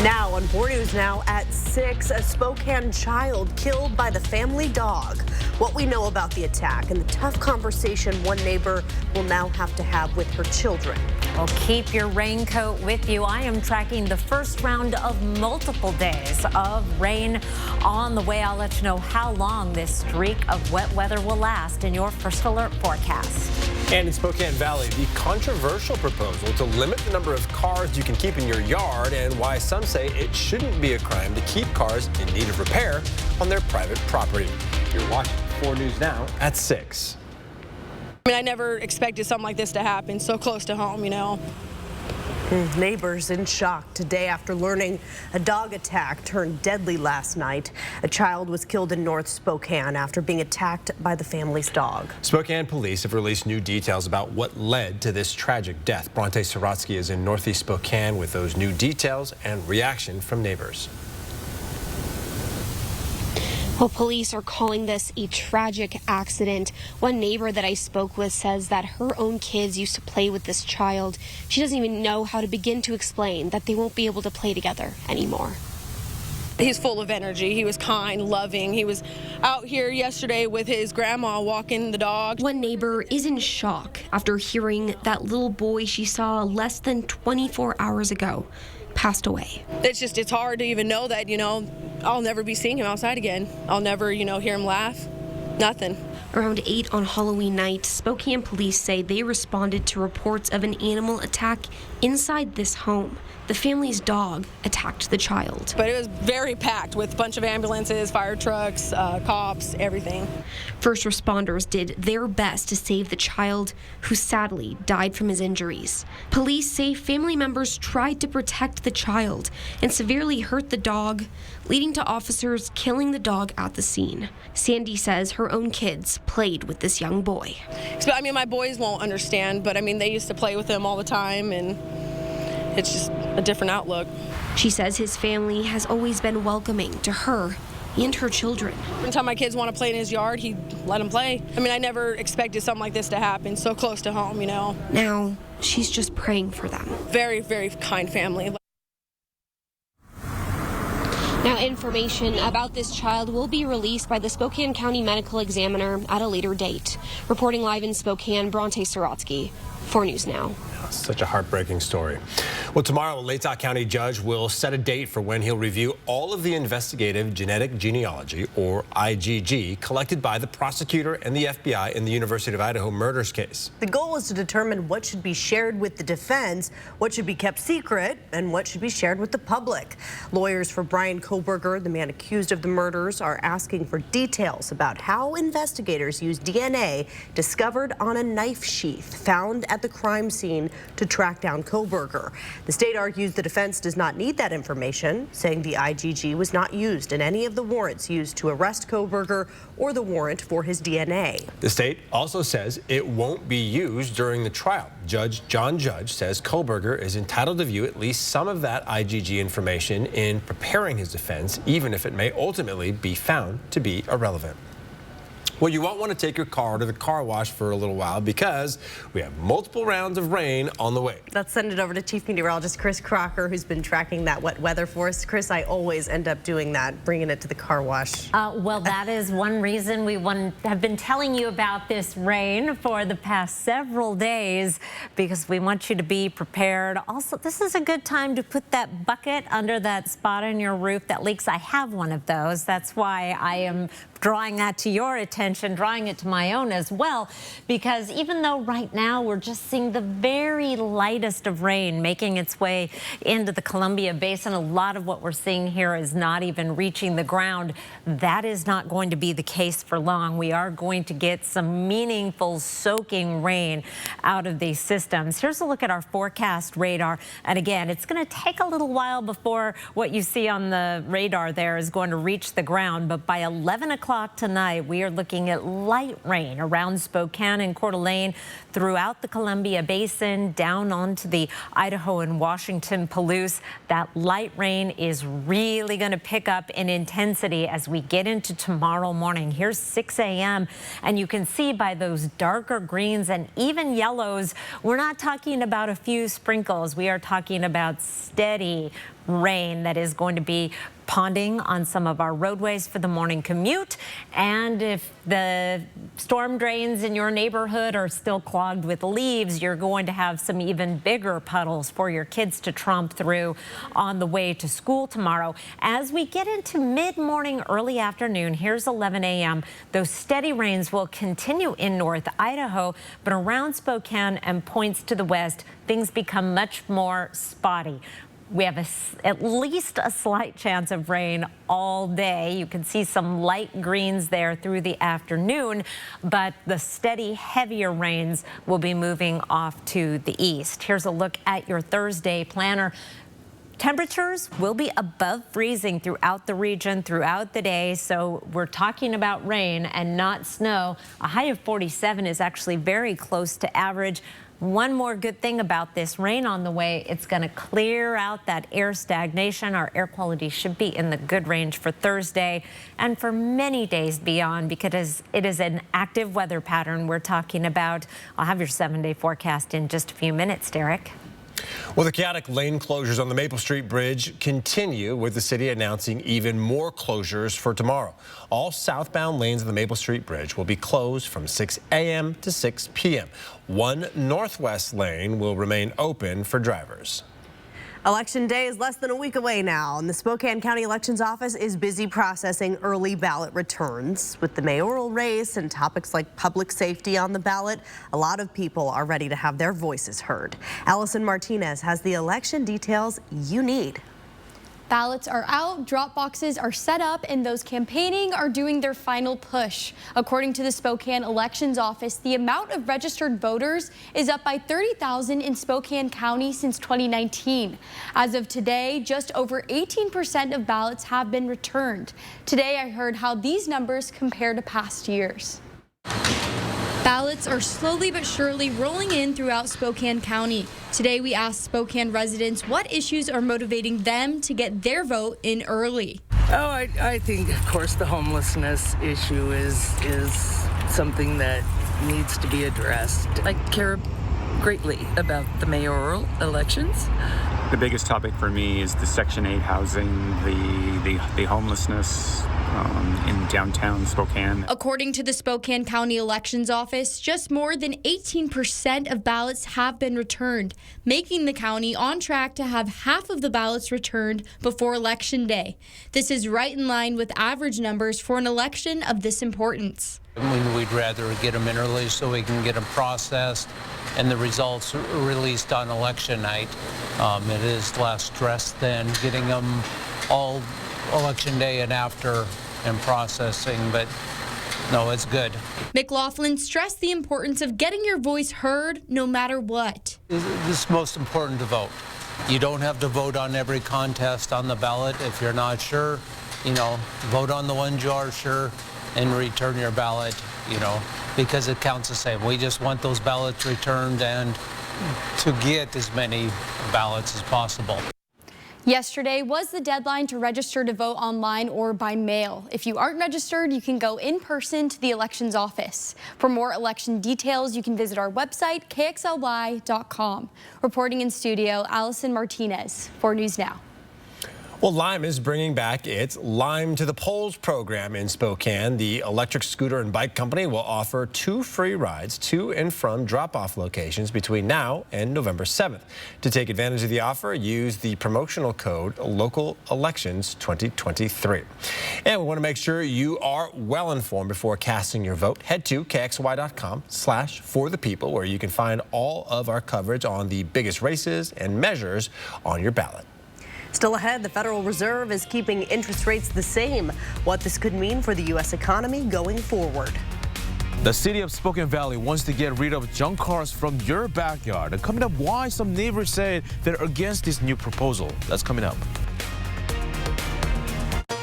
Now on 4 News Now at 6, a Spokane child killed by the family dog. What we know about the attack and the tough conversation one neighbor will now have to have with her children. Well, keep your raincoat with you. I am tracking the first round of multiple days of rain on the way. I'll let you know how long this streak of wet weather will last in your first alert forecast. And in Spokane Valley, the controversial proposal to limit the number of cars you can keep in your yard and why some say it shouldn't be a crime to keep cars in need of repair on their private property. You're watching 4 News Now at 6. I mean, I never expected something like this to happen so close to home, you know. Neighbors in shock today after learning a dog attack turned deadly last night. A child was killed in North Spokane after being attacked by the family's dog. Spokane police have released new details about what led to this tragic death. Bronte Sorotsky is in Northeast Spokane with those new details and reaction from neighbors. Well, police are calling this a tragic accident. One neighbor that I spoke with says that her own kids used to play with this child. She doesn't even know how to begin to explain that they won't be able to play together anymore. He's full of energy. He was kind, loving. He was out here yesterday with his grandma walking the dog. One neighbor is in shock after hearing that little boy she saw less than 24 hours ago passed away. It's hard to even know that, you know, I'll never be seeing him outside again. I'll never, you know, hear him laugh. Nothing. Around 8 on Halloween night, Spokane police say they responded to reports of an animal attack inside this home. The family's dog attacked the child. But it was very packed with a bunch of ambulances, fire trucks, cops, everything. First responders did their best to save the child, who sadly died from his injuries. Police say family members tried to protect the child and severely hurt the dog, leading to officers killing the dog at the scene. Sandy says her own kids played with this young boy. I mean, my boys won't understand, but I mean, they used to play with him all the time, and it's just a different outlook. She says his family has always been welcoming to her and her children. Anytime my kids want to play in his yard, he'd let them play. I mean, I never expected something like this to happen so close to home, you know. Now, she's just praying for them. Very, very kind family. Now, information about this child will be released by the Spokane County Medical Examiner at a later date. Reporting live in Spokane, Bronte Sorotsky, 4 News Now. Such a heartbreaking story. Well, tomorrow, a Latah County judge will set a date for when he'll review all of the investigative genetic genealogy, or IgG, collected by the prosecutor and the FBI in the University of Idaho murders case. The goal is to determine what should be shared with the defense, what should be kept secret, and what should be shared with the public. Lawyers for Brian Kohberger, the man accused of the murders, are asking for details about how investigators used DNA discovered on a knife sheath found at the crime scene to track down Kohberger. The state argues the defense does not need that information, saying the IgG was not used in any of the warrants used to arrest Kohberger or the warrant for his DNA. The state also says it won't be used during the trial. Judge John Judge says Kohberger is entitled to view at least some of that IgG information in preparing his defense, even if it may ultimately be found to be irrelevant. Well, you won't want to take your car to the car wash for a little while because we have multiple rounds of rain on the way. Let's send it over to Chief Meteorologist Chris Crocker, who's been tracking that wet weather for us. Chris, I always end up doing that, bringing it to the car wash. Well, that is one reason we have been telling you about this rain for the past several days, because we want you to be prepared. Also, this is a good time to put that bucket under that spot on your roof that leaks. I have one of those. That's why I am drawing that to your attention, drawing it to my own as well, because even though right now we're just seeing the very lightest of rain making its way into the Columbia Basin, a lot of what we're seeing here is not even reaching the ground. That is not going to be the case for long. We are going to get some meaningful soaking rain out of these systems. Here's a look at our forecast radar. And again, it's going to take a little while before what you see on the radar there is going to reach the ground. But by 11 o'clock tonight, we are looking looking at light rain around Spokane and Coeur d'Alene, throughout the Columbia Basin, down onto the Idaho and Washington Palouse. That light rain is really going to pick up in intensity as we get into tomorrow morning. Here's 6 a.m. and you can see by those darker greens and even yellows, we're not talking about a few sprinkles. We are talking about steady rain that is going to be ponding on some of our roadways for the morning commute. And if the storm drains in your neighborhood are still clogged with leaves, you're going to have some even bigger puddles for your kids to tromp through on the way to school tomorrow. As we get into mid-morning, early afternoon, here's 11 a.m. Those steady rains will continue in North Idaho, but around Spokane and points to the west, things become much more spotty. We have at least a slight chance of rain all day. You can see some light greens there through the afternoon, but the steady, heavier rains will be moving off to the east. Here's a look at your Thursday planner. Temperatures will be above freezing throughout the region throughout the day, so we're talking about rain and not snow. A high of 47 is actually very close to average. One more good thing about this rain on the way, it's going to clear out that air stagnation. Our air quality should be in the good range for Thursday and for many days beyond, because it is an active weather pattern we're talking about. I'll have your 7-day forecast in just a few minutes, Derek. Well, the chaotic lane closures on the Maple Street Bridge continue, with the city announcing even more closures for tomorrow. All southbound lanes of the Maple Street Bridge will be closed from 6 a.m. to 6 p.m. One northwest lane will remain open for drivers. Election day is less than a week away now, and the Spokane County Elections Office is busy processing early ballot returns. With the mayoral race and topics like public safety on the ballot, a lot of people are ready to have their voices heard. Allison Martinez has the election details you need. Ballots are out, drop boxes are set up, and those campaigning are doing their final push. According to the Spokane Elections Office, the amount of registered voters is up by 30,000 in Spokane County since 2019. As of today, just over 18% of ballots have been returned. Today, I heard how these numbers compare to past years. Ballots are slowly but surely rolling in throughout Spokane County. Today, we asked Spokane residents what issues are motivating them to get their vote in early. Oh, I think, of course, the homelessness issue is something that needs to be addressed. I care greatly about the mayoral elections. The biggest topic for me is the Section 8 housing, the homelessness in downtown Spokane. According to the Spokane County Elections Office, just more than 18% of ballots have been returned, making the county on track to have half of the ballots returned before Election Day. This is right in line with average numbers for an election of this importance. We'd rather get them in early so we can get them processed and the results released on election night. It is less stress than getting them all election day and after and processing, but no, it's good. McLaughlin stressed the importance of getting your voice heard no matter what. It's most important to vote. You don't have to vote on every contest on the ballot. If you're not sure, vote on the ones you are sure and return your ballot, because it counts the same. We just want those ballots returned and to get as many ballots as possible. Yesterday was the deadline to register to vote online or by mail. If you aren't registered, you can go in person to the elections office. For more election details, you can visit our website, kxly.com. Reporting in studio, Allison Martinez, 4 News Now. Well, Lime is bringing back its Lime to the Polls program in Spokane. The electric scooter and bike company will offer 2 free rides to and from drop-off locations between now and November 7th. To take advantage of the offer, use the promotional code Local Elections 2023. And we want to make sure you are well informed before casting your vote. Head to kxly.com/forthepeople, where you can find all of our coverage on the biggest races and measures on your ballot. Still ahead, the Federal Reserve is keeping interest rates the same. What this could mean for the U.S. economy going forward. The city of Spokane Valley wants to get rid of junk cars from your backyard. And coming up, why some neighbors say they're against this new proposal. That's coming up.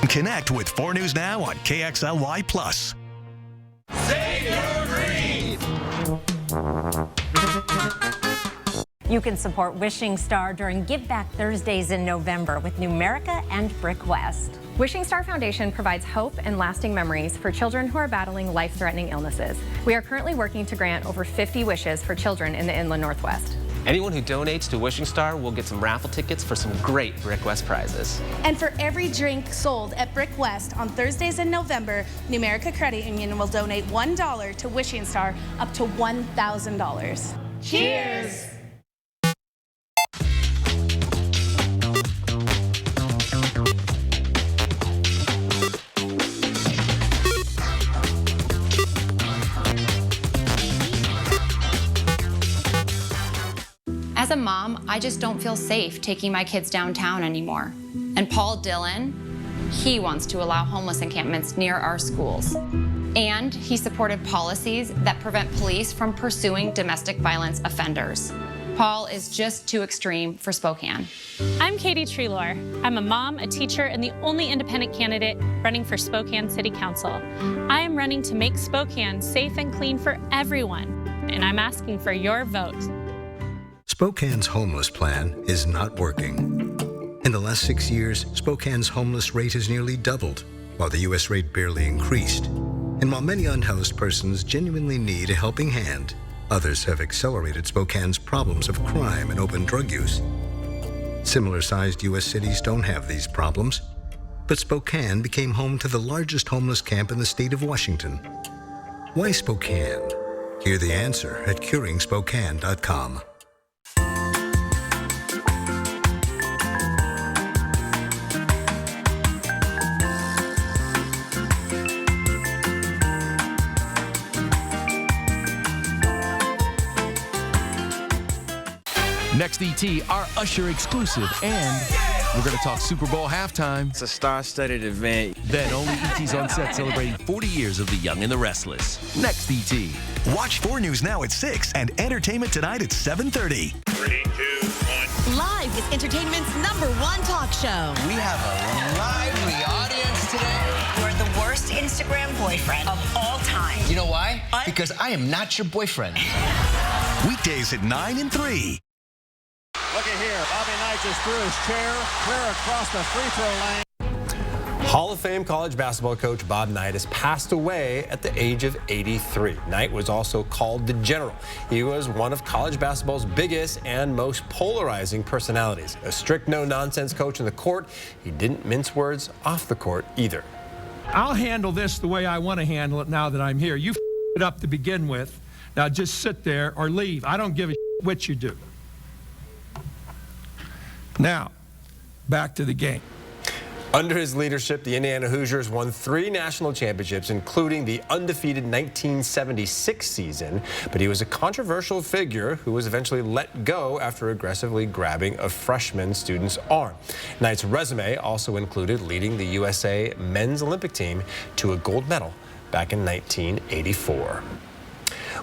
Connect with 4 News Now on KXLY+. You can support Wishing Star during Give Back Thursdays in November with Numerica and Brick West. Wishing Star Foundation provides hope and lasting memories for children who are battling life-threatening illnesses. We are currently working to grant over 50 wishes for children in the Inland Northwest. Anyone who donates to Wishing Star will get some raffle tickets for some great Brick West prizes. And for every drink sold at Brick West on Thursdays in November, Numerica Credit Union will donate $1 to Wishing Star up to $1,000. Cheers! As a mom, I just don't feel safe taking my kids downtown anymore. And Paul Dillon, he wants to allow homeless encampments near our schools. And he supported policies that prevent police from pursuing domestic violence offenders. Paul is just too extreme for Spokane. I'm Katie Treelor. I'm a mom, a teacher, and the only independent candidate running for Spokane City Council. I am running to make Spokane safe and clean for everyone, and I'm asking for your vote. Spokane's homeless plan is not working. In the last 6 years, Spokane's homeless rate has nearly doubled, while the U.S. rate barely increased. And while many unhoused persons genuinely need a helping hand, others have accelerated Spokane's problems of crime and open drug use. Similar-sized U.S. cities don't have these problems, but Spokane became home to the largest homeless camp in the state of Washington. Why Spokane? Hear the answer at curingspokane.com. Next ET, our Usher exclusive, and we're going to talk Super Bowl halftime. It's a star-studded event. Then only ET's on set celebrating 40 years of The Young and the Restless. Next ET. Watch 4 News now at 6 and Entertainment Tonight at 7:30. 3, 2, 1. Live is entertainment's #1 talk show. We have a lively audience today. You're the worst Instagram boyfriend of all time. You know why? Because I am not your boyfriend. Weekdays at 9 and 3. Look at here. Bobby Knight just threw his chair clear across the free throw lane. Hall of Fame college basketball coach Bob Knight has passed away at the age of 83. Knight was also called the General. He was one of college basketball's biggest and most polarizing personalities. A strict no-nonsense coach in the court, he didn't mince words off the court either. I'll handle this the way I want to handle it now that I'm here. You it up to begin with. Now just sit there or leave. I don't give a what you do. Now, back to the game. Under his leadership, the Indiana Hoosiers won 3 national championships, including the undefeated 1976 season. But he was a controversial figure who was eventually let go after aggressively grabbing a freshman student's arm. Knight's resume also included leading the USA men's Olympic team to a gold medal back in 1984.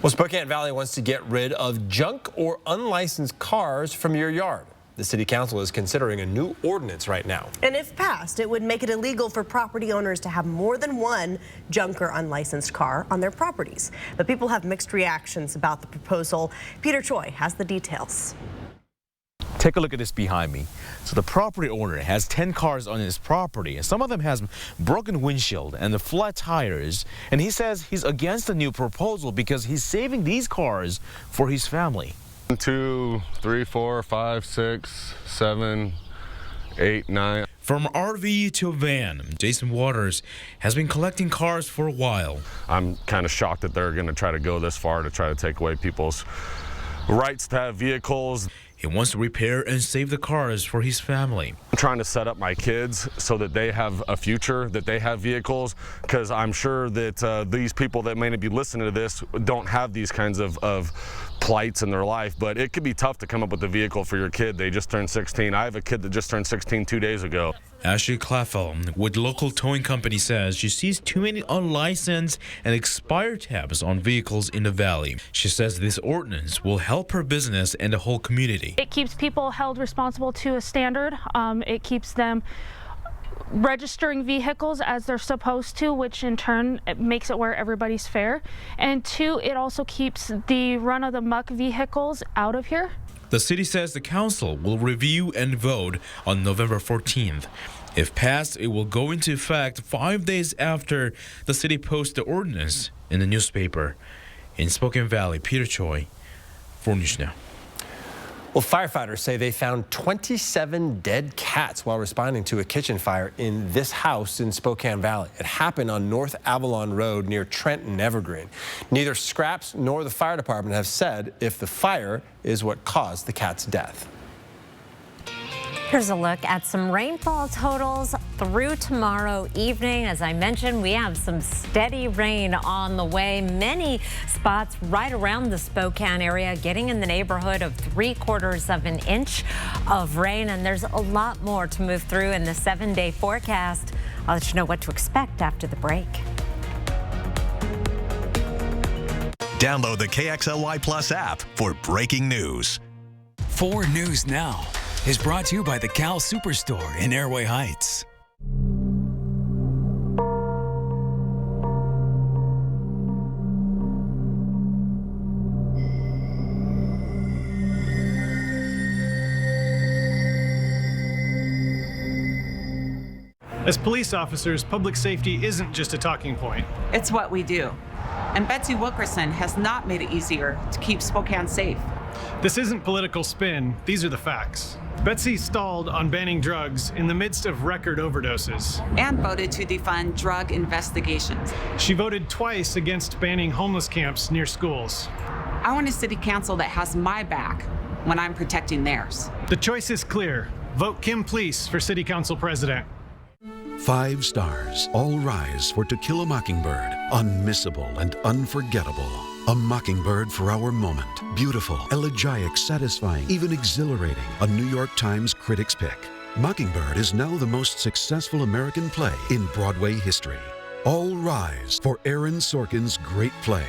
Well, Spokane Valley wants to get rid of junk or unlicensed cars from your yard. The city council is considering a new ordinance right now. And if passed, it would make it illegal for property owners to have more than one junk or unlicensed car on their properties. But people have mixed reactions about the proposal. Peter Choi has the details. Take a look at this behind me. So the property owner has 10 cars on his property, and some of them has broken windshield and the flat tires. And he says he's against the new proposal because he's saving these cars for his family. 1, 2, 3, 4, 5, 6, 7, 8, 9. From RV to van, Jason Waters has been collecting cars for a while. I'm kind of shocked that they're going to try to go this far to try to take away people's rights to have vehicles. He wants to repair and save the cars for his family. I'm trying to set up my kids so that they have a future, that they have vehicles, because I'm sure that these people that may not be listening to this don't have these kinds of plights in their life, but it could be tough to come up with a vehicle for your kid. They just turned 16. I have a kid that just turned 16 2 days ago. Ashley Claffel with local towing company says she sees too many unlicensed and expired tabs on vehicles in the valley. She says this ordinance will help her business and the whole community. It keeps people held responsible to a standard. It keeps them registering vehicles as they're supposed to, which in turn it makes it where everybody's fair. And two, it also keeps the run-of-the-muck vehicles out of here. The city says the council will review and vote on November 14th. If passed, it will go into effect 5 days after the city posts the ordinance in the newspaper. In Spokane Valley, Peter Choi, 4 News Now. Well, firefighters say they found 27 dead cats while responding to a kitchen fire in this house in Spokane Valley. It happened on North Avalon Road near Trent and Evergreen. Neither Scraps nor the fire department have said if the fire is what caused the cat's death. Here's a look at some rainfall totals through tomorrow evening. As I mentioned, we have some steady rain on the way. Many spots right around the Spokane area getting in the neighborhood of 3/4 of an inch of rain. And there's a lot more to move through in the 7-day forecast. I'll let you know what to expect after the break. Download the KXLY Plus app for breaking news. 4 News Now is brought to you by the Cal Superstore in Airway Heights. As police officers, public safety isn't just a talking point. It's what we do. And Betsy Wilkerson has not made it easier to keep Spokane safe. This isn't political spin, these are the facts. Betsy stalled on banning drugs in the midst of record overdoses. And voted to defund drug investigations. She voted twice against banning homeless camps near schools. I want a city council that has my back when I'm protecting theirs. The choice is clear. Vote Kim Please for city council president. 5 stars, all rise for To Kill a Mockingbird. Unmissable and unforgettable. A mockingbird for our moment. Beautiful, elegiac, satisfying, even exhilarating. A New York Times critic's pick. Mockingbird is now the most successful American play in Broadway history. All rise for Aaron Sorkin's great play.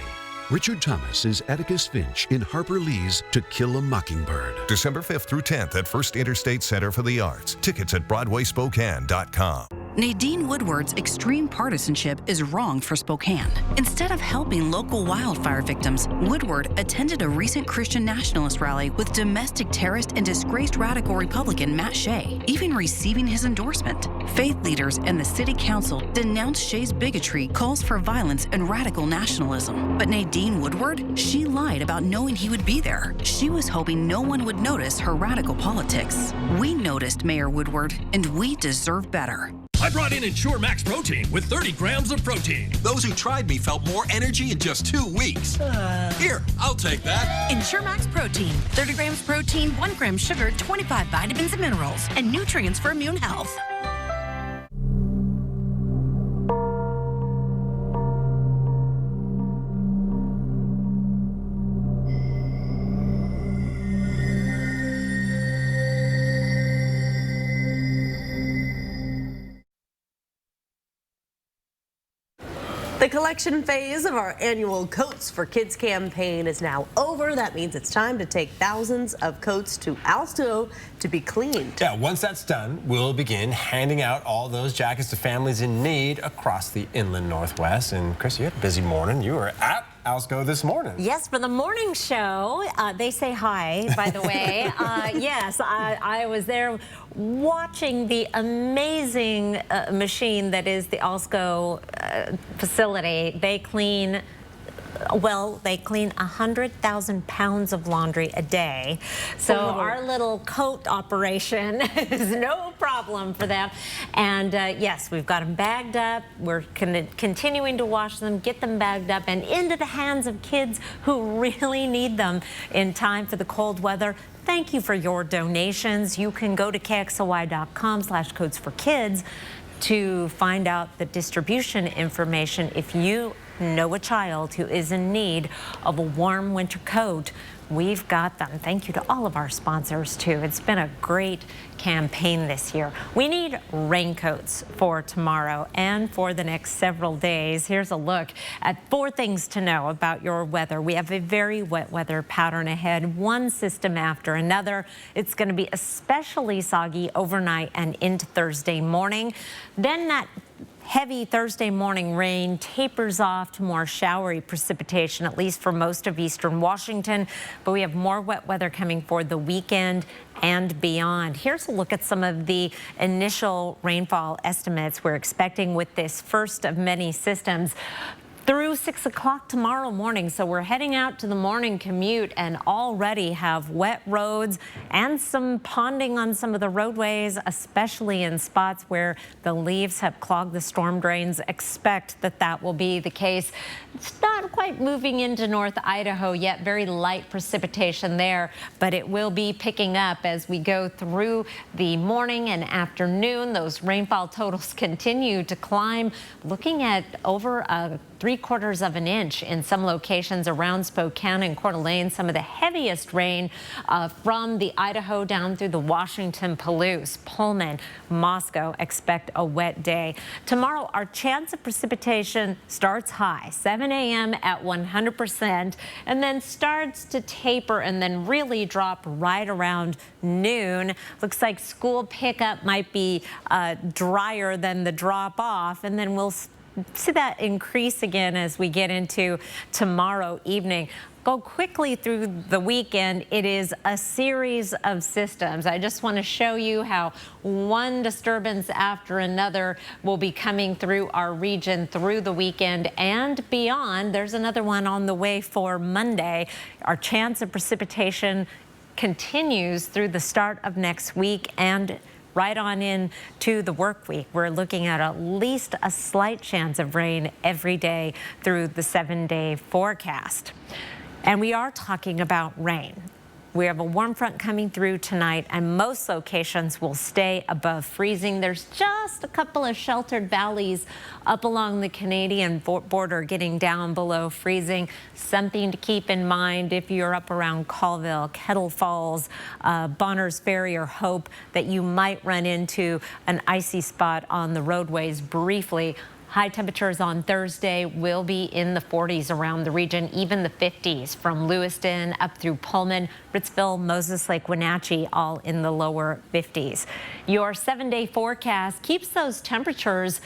Richard Thomas is Atticus Finch in Harper Lee's To Kill a Mockingbird. December 5th through 10th at First Interstate Center for the Arts. Tickets at BroadwaySpokane.com. Nadine Woodward's extreme partisanship is wrong for Spokane. Instead of helping local wildfire victims, Woodward attended a recent Christian nationalist rally with domestic terrorist and disgraced radical Republican Matt Shea, even receiving his endorsement. Faith leaders and the city council denounced Shea's bigotry, calls for violence, and radical nationalism. But Nadine Woodward, she lied about knowing he would be there. She was hoping no one would notice her radical politics. We noticed Mayor Woodward, and we deserve better. I brought in Ensure Max Protein with 30 grams of protein. Those who tried me felt more energy in just 2 weeks. Here, I'll take that. Ensure Max Protein. 30 grams protein, 1 gram sugar, 25 vitamins and minerals, and nutrients for immune health. The collection phase of our annual Coats for Kids campaign is now over. That means it's time to take thousands of coats to Alsto to be cleaned. Yeah, once that's done, we'll begin handing out all those jackets to families in need across the inland Northwest. And Chris, you had a busy morning. You were at Alsto this morning. Yes, for the morning show. They say hi, by the way. Yes, I was there watching the amazing machine that is the Alsto facility. They clean, well, they clean 100,000 pounds of laundry a day. So our little coat operation is no problem for them. And yes, we've got them bagged up. We're continuing to wash them, get them bagged up and into the hands of kids who really need them in time for the cold weather. Thank you for your donations. You can go to KXLY.com/coats for kids to find out the distribution information if you know a child who is in need of a warm winter coat, we've got them. Thank you to all of our sponsors, too. It's been a great campaign this year. We need raincoats for tomorrow and for the next several days. Here's a look at 4 things to know about your weather. We have a very wet weather pattern ahead, one system after another. It's going to be especially soggy overnight and into Thursday morning. Then that heavy Thursday morning rain tapers off to more showery precipitation, at least for most of eastern Washington. But we have more wet weather coming for the weekend and beyond. Here's a look at some of the initial rainfall estimates we're expecting with this first of many systems through 6 o'clock tomorrow morning. So we're heading out to the morning commute and already have wet roads and some ponding on some of the roadways, especially in spots where the leaves have clogged the storm drains. Expect that that will be the case. It's not quite moving into North Idaho yet. Very light precipitation there, but it will be picking up as we go through the morning and afternoon. Those rainfall totals continue to climb, looking at over 3/4 of an inch in some locations around Spokane and Coeur d'Alene. Some of the heaviest rain from the Idaho down through the Washington, Palouse, Pullman, Moscow. Expect a wet day. Tomorrow, our chance of precipitation starts high, 7 a.m. at 100%, and then starts to taper and then really drop right around noon. Looks like school pickup might be drier than the drop off, and then we'll see that increase again as we get into tomorrow evening. Go quickly through the weekend. It is a series of systems. I just want to show you how one disturbance after another will be coming through our region through the weekend and beyond. There's another one on the way for Monday. Our chance of precipitation continues through the start of next week and right on in to the work week. We're looking at least a slight chance of rain every day through the 7-day forecast. And we are talking about rain. We have a warm front coming through tonight, and most locations will stay above freezing. There's just a couple of sheltered valleys up along the Canadian border getting down below freezing. Something to keep in mind if you're up around Colville, Kettle Falls, Bonners Ferry, or Hope, that you might run into an icy spot on the roadways briefly. High temperatures on Thursday will be in the 40s around the region, even the 50s from Lewiston up through Pullman, Ritzville, Moses Lake, Wenatchee, all in the lower 50s. Your 7-day forecast keeps those temperatures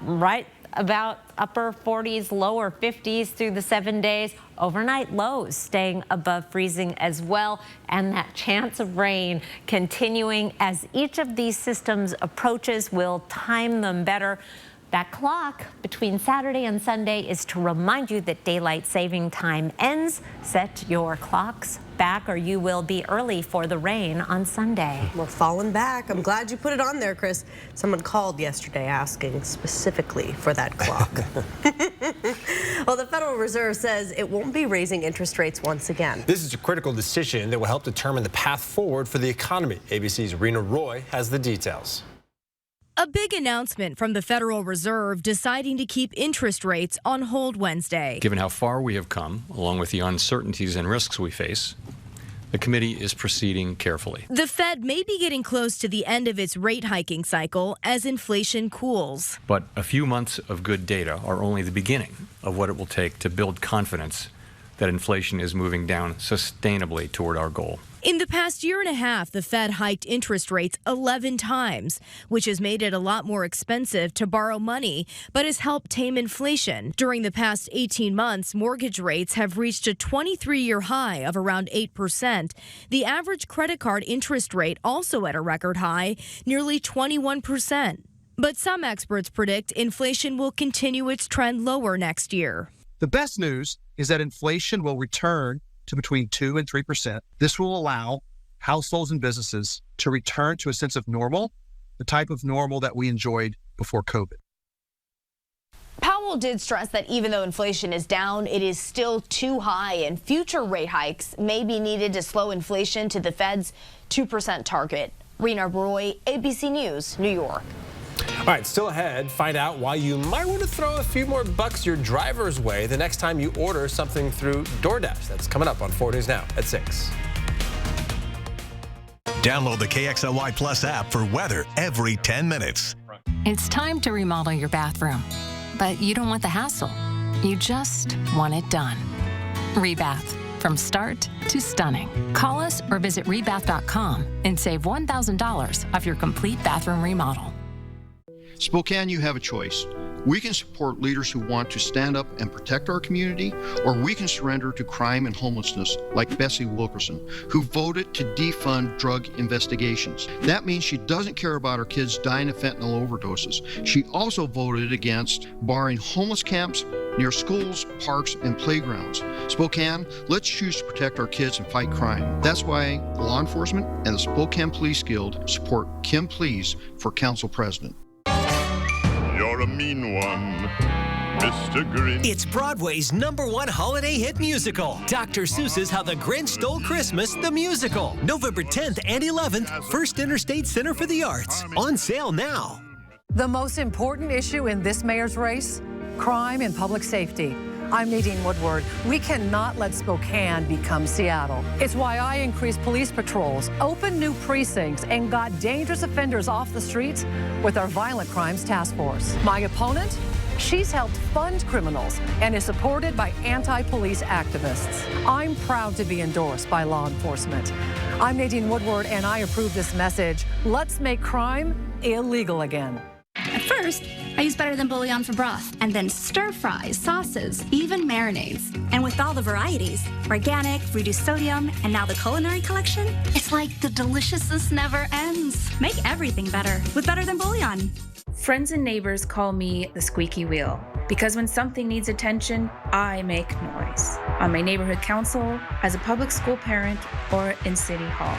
right about upper 40s, lower 50s through the 7 days. Overnight lows staying above freezing as well, and that chance of rain continuing as each of these systems approaches. We'll time them better. That clock between Saturday and Sunday is to remind you that daylight saving time ends. Set your clocks back or you will be early for the rain on Sunday. We're falling back. I'm glad you put it on there, Chris. Someone called yesterday asking specifically for that clock. Well, the Federal Reserve says it won't be raising interest rates once again. This is a critical decision that will help determine the path forward for the economy. ABC's Rena Roy has the details. A big announcement from the Federal Reserve deciding to keep interest rates on hold Wednesday. Given how far we have come, along with the uncertainties and risks we face, the committee is proceeding carefully. The Fed may be getting close to the end of its rate hiking cycle as inflation cools. But a few months of good data are only the beginning of what it will take to build confidence that inflation is moving down sustainably toward our goal. In the past year and a half, the Fed hiked interest rates 11 times, which has made it a lot more expensive to borrow money, but has helped tame inflation. During the past 18 months, mortgage rates have reached a 23-year high of around 8%. The average credit card interest rate also at a record high, nearly 21%. But some experts predict inflation will continue its trend lower next year. The best news is that inflation will return to between 2 and 3%. This will allow households and businesses to return to a sense of normal, the type of normal that we enjoyed before COVID. Powell did stress that even though inflation is down, it is still too high, and future rate hikes may be needed to slow inflation to the Fed's 2% target. Rena Roy, ABC News, New York. All right, still ahead, find out why you might want to throw a few more bucks your driver's way the next time you order something through DoorDash. That's coming up on 4 News Now at 6. Download the KXLY Plus app for weather every 10 minutes. It's time to remodel your bathroom, but you don't want the hassle. You just want it done. Rebath, from start to stunning. Call us or visit rebath.com and save $1,000 off your complete bathroom remodel. Spokane, you have a choice. We can support leaders who want to stand up and protect our community, or we can surrender to crime and homelessness like Betsy Wilkerson, who voted to defund drug investigations. That means she doesn't care about her kids dying of fentanyl overdoses. She also voted against barring homeless camps near schools, parks, and playgrounds. Spokane, let's choose to protect our kids and fight crime. That's why law enforcement and the Spokane Police Guild support Kim Please for council president. You're a mean one, Mr. Grinch. It's Broadway's #1 holiday hit musical, Dr. Seuss's How the Grinch Stole Christmas, the musical. November 10th and 11th, First Interstate Center for the Arts. On sale now. The most important issue in this mayor's race? Crime and public safety. I'm Nadine Woodward. We cannot let Spokane become Seattle. It's why I increased police patrols, opened new precincts, and got dangerous offenders off the streets with our Violent Crimes Task Force. My opponent? She's helped fund criminals and is supported by anti-police activists. I'm proud to be endorsed by law enforcement. I'm Nadine Woodward, and I approve this message. Let's make crime illegal again. At first, I used Better Than Bouillon for broth, and then stir fries, sauces, even marinades. And with all the varieties, organic, reduced sodium, and now the culinary collection, it's like the deliciousness never ends. Make everything better with Better Than Bouillon. Friends and neighbors call me the squeaky wheel because when something needs attention, I make noise. On my neighborhood council, as a public school parent, or in City Hall.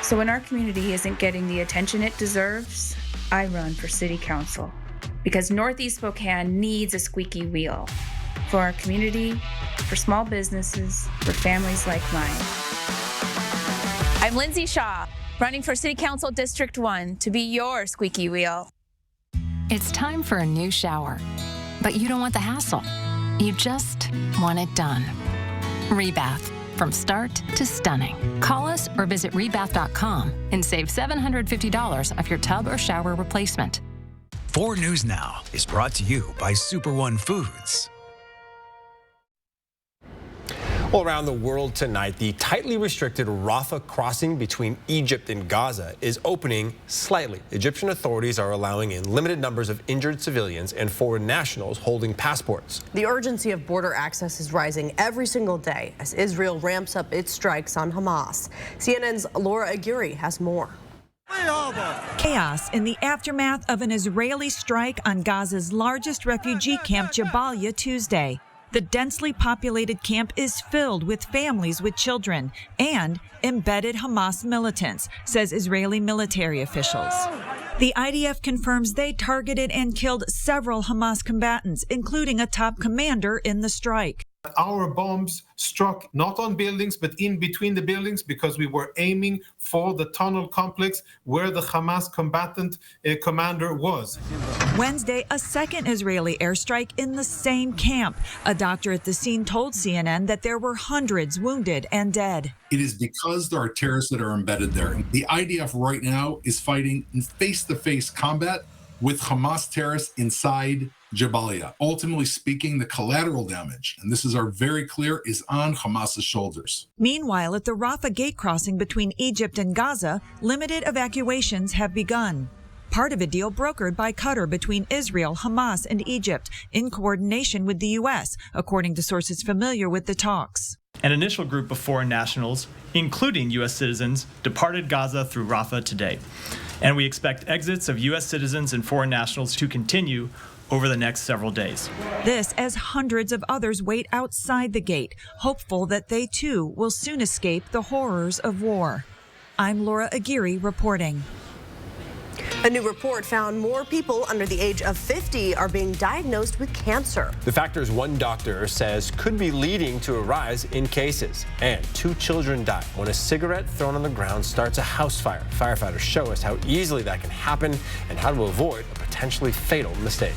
So when our community isn't getting the attention it deserves, I run for City Council because Northeast Spokane needs a squeaky wheel for our community, for small businesses, for families like mine. I'm Lindsay Shaw, running for City Council District 1 to be your squeaky wheel. It's time for a new shower, but you don't want the hassle. You just want it done. Rebath, from start to stunning. Call us or visit rebath.com and save $750 off your tub or shower replacement. 4 News Now is brought to you by Super One Foods. Well, around the world tonight, the tightly restricted Rafah crossing between Egypt and Gaza is opening slightly. Egyptian authorities are allowing in limited numbers of injured civilians and foreign nationals holding passports. The urgency of border access is rising every single day as Israel ramps up its strikes on Hamas. CNN's Laura Aguirre has more. Chaos in the aftermath of an Israeli strike on Gaza's largest refugee camp, Jabalia, Tuesday. The densely populated camp is filled with families with children and embedded Hamas militants, says Israeli military officials. The IDF confirms they targeted and killed several Hamas combatants, including a top commander in the strike. Our bombs struck not on buildings, but in between the buildings because we were aiming for the tunnel complex where the Hamas combatant commander was. Wednesday, a second Israeli airstrike in the same camp. A doctor at the scene told CNN that there were hundreds wounded and dead. It is because there are terrorists that are embedded there. The IDF right now is fighting in face-to-face combat with Hamas terrorists inside Jabalia. Ultimately speaking, the collateral damage, and this is our very clear, is on Hamas's shoulders. Meanwhile, at the Rafah gate crossing between Egypt and Gaza, limited evacuations have begun. Part of a deal brokered by Qatar between Israel, Hamas, and Egypt in coordination with the U.S., according to sources familiar with the talks. An initial group of foreign nationals, including U.S. citizens, departed Gaza through Rafah today. And we expect exits of U.S. citizens and foreign nationals to continue over the next several days. This as hundreds of others wait outside the gate, hopeful that they too will soon escape the horrors of war. I'm Laura Aguirre reporting. A new report found more people under the age of 50 are being diagnosed with cancer. The factors one doctor says could be leading to a rise in cases. And 2 children died when a cigarette thrown on the ground starts a house fire. Firefighters show us how easily that can happen and how to avoid a potentially fatal mistake.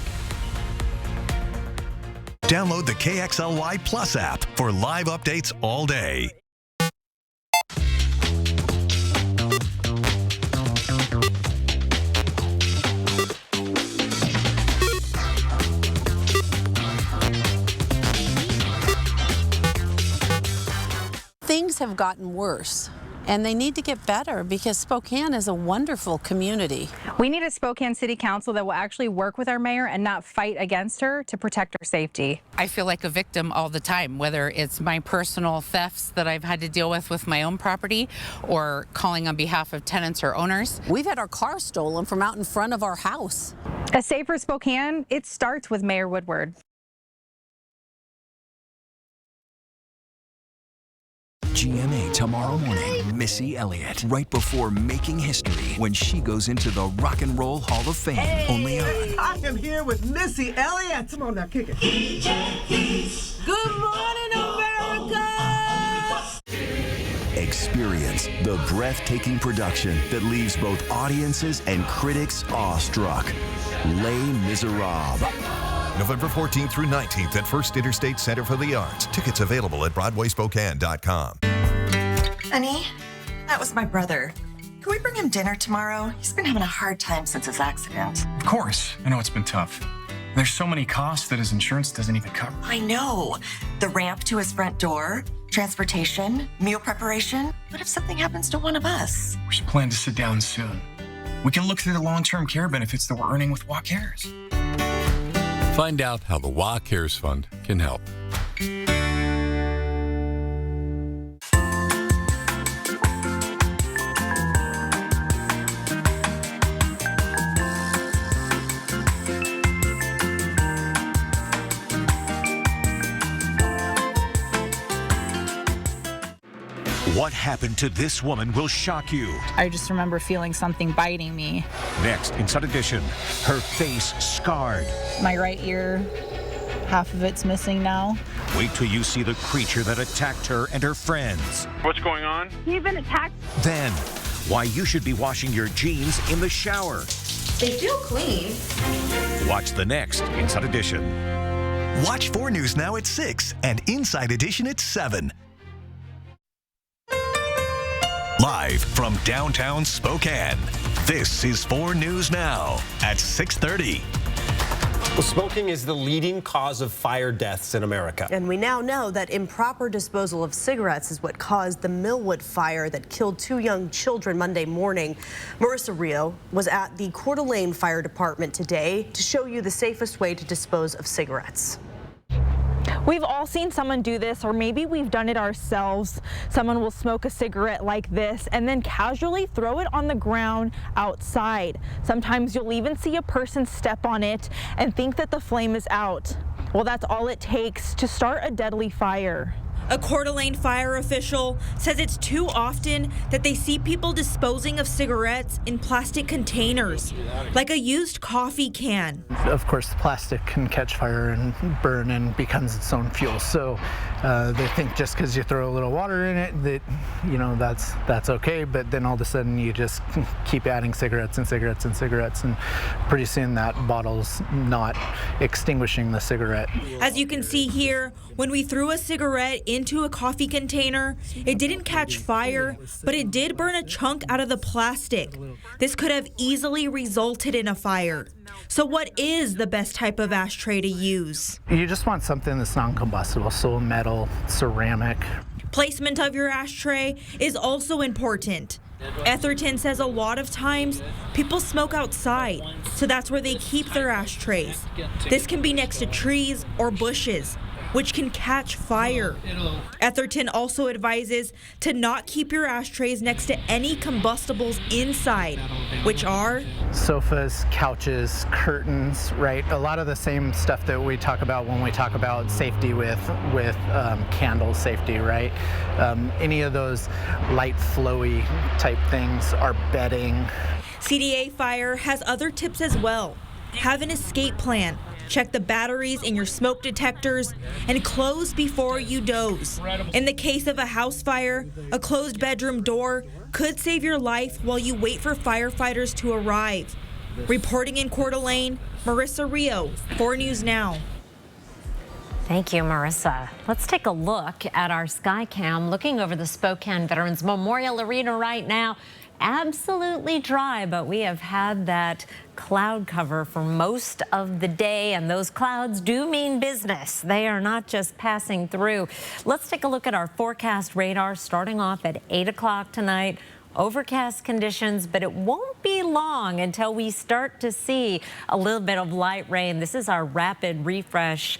Download the KXLY Plus app for live updates all day. Things have gotten worse, and they need to get better because Spokane is a wonderful community. We need a Spokane City Council that will actually work with our mayor and not fight against her to protect our safety. I feel like a victim all the time, whether it's my personal thefts that I've had to deal with my own property, or calling on behalf of tenants or owners. We've had our car stolen from out in front of our house. A safer Spokane, it starts with Mayor Woodward. GMA tomorrow morning. Missy Elliott, right before making history when she goes into the Rock and Roll Hall of Fame. Hey, only on. I am here with Missy Elliott. Come on now, kick it. Good morning, America! Experience the breathtaking production that leaves both audiences and critics awestruck. Les Miserables. November 14th through 19th at First Interstate Center for the Arts. Tickets available at BroadwaySpokane.com. Honey, that was my brother. Can we bring him dinner tomorrow? He's been having a hard time since his accident. Of course. I know it's been tough. There's so many costs that his insurance doesn't even cover. I know. The ramp to his front door, transportation, meal preparation. What if something happens to one of us? We should plan to sit down soon. We can look through the long-term care benefits that we're earning with WA Cares. Find out how the WA Cares Fund can help. What happened to this woman will shock you. I just remember feeling something biting me. Next, Inside Edition, her face scarred. My right ear, half of it's missing now. Wait till you see the creature that attacked her and her friends. What's going on? You've been attacked. Then, why you should be washing your jeans in the shower. They feel clean. Watch the next Inside Edition. Watch 4 News now at 6 and Inside Edition at 7. Live from downtown Spokane, this is 4 News Now at 6:30. Well, smoking is the leading cause of fire deaths in America. And we now know that improper disposal of cigarettes is what caused the Millwood fire that killed 2 young children Monday morning. Marissa Rio was at the Coeur d'Alene Fire Department today to show you the safest way to dispose of cigarettes. We've all seen someone do this, or maybe we've done it ourselves. Someone will smoke a cigarette like this and then casually throw it on the ground outside. Sometimes you'll even see a person step on it and think that the flame is out. Well, that's all it takes to start a deadly fire. A Coeur d'Alene fire official says it's too often that they see people disposing of cigarettes in plastic containers, like a used coffee can. Of course, the plastic can catch fire and burn and becomes its own fuel. So they think just because you throw a little water in it that, you know, that's okay. But then all of a sudden you just keep adding cigarettes and cigarettes and cigarettes, and pretty soon that bottle's not extinguishing the cigarette. As you can see here, when we threw a cigarette into a coffee container, it didn't catch fire, but it did burn a chunk out of the plastic. This could have easily resulted in a fire. So what is the best type of ashtray to use? You just want something that's non-combustible, so metal, ceramic. Placement of your ashtray is also important. Etherton says a lot of times people smoke outside, so that's where they keep their ashtrays. This can be next to trees or bushes, which can catch fire. Etherton also advises to not keep your ashtrays next to any combustibles inside, which are sofas, couches, curtains, right? A lot of the same stuff that we talk about when we talk about safety with candle safety, right? Any of those light flowy type things are bedding. CDA Fire has other tips as well. Have an escape plan. Check the batteries in your smoke detectors and close before you doze. In the case of a house fire, a closed bedroom door could save your life while you wait for firefighters to arrive. Reporting in Coeur d'Alene, Marissa Rio, 4 News Now. Thank you, Marissa. Let's take a look at our Skycam looking over the Spokane Veterans Memorial Arena right now. Absolutely dry, but we have had that cloud cover for most of the day, and those clouds do mean business. They are not just passing through. Let's take a look at our forecast radar starting off at 8 o'clock tonight. Overcast conditions, but it won't be long until we start to see a little bit of light rain. This is our rapid refresh